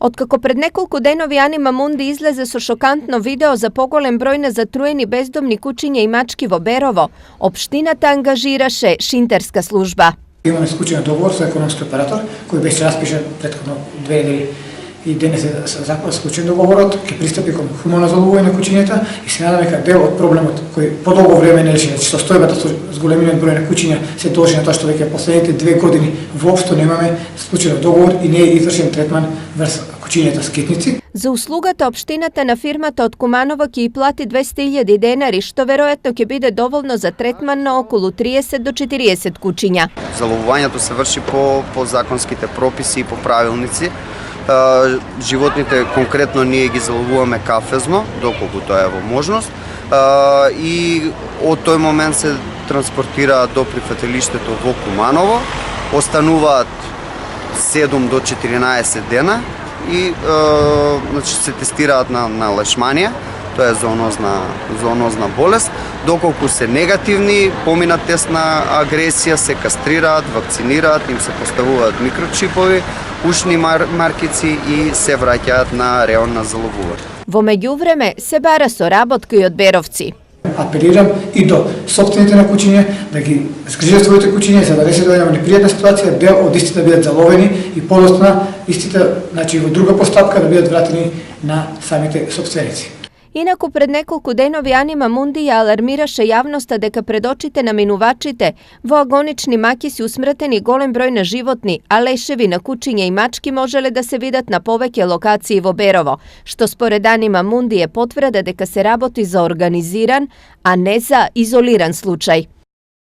Otkako pred nekoliko denovi Anima Mundi izlaze so šokantno video za поголем број на затруени бездомни кучиња и мачки во Берово, општината ангажираше шинтерска служба. Имаме склучен договор со економски оператор, кој беше распишан претходно 2 недели и денес е склучен договорот, ќе пристапи кон хумано заловување на кучињата и се надаме дека дел од проблемот кој подолго време не реши, значи состојбата со зголемениот број на кучиња се дължи на тоа што веќе последните 2 години воопшто немаме склучен договор и не е извршен третман врз кучињата скитници. За услугата општината на фирмата од Куманова ќе и плати 200.000 денари, што веројатно ќе биде доволно за третман на околу 30 до 40 кучиња. Заловувањето се врши по законските прописи и по правилници. Животните конкретно ние ги заловуваме кафезно, доколку тоа е во можност, и од тој момент се транспортираат до прифатилиштето во Куманово, остануваат 7 до 14 дена и значи се тестираат на лешманија, тоа е зоонозна болест. Доколку се негативни, поминат тест на агресија, се кастрираат, вакцинираат, им се поставуваат микрочипови, ушни маркици и се враќаат на реон на заловување. Во меѓувреме се бара соработка и од беровци. Апелирам и до собствените на кучиња да ги згрижат своите кучиња за да не се доаѓа во непријатна ситуација, дел од истите да бидат заловени и подоцна истите, значи во друга постапка да бидат вратени на самите собственици. Инаку пред неколку денови Анима Мунди ја алармираше јавноста дека пред очите на минувачите во агонични маки се усмртени голем број на животни, а лешеви на кучиња и мачки можеле да се видат на повеќе локации во Берово, што според Анима Мунди е потврда дека се работи за организиран, а не за изолиран случај.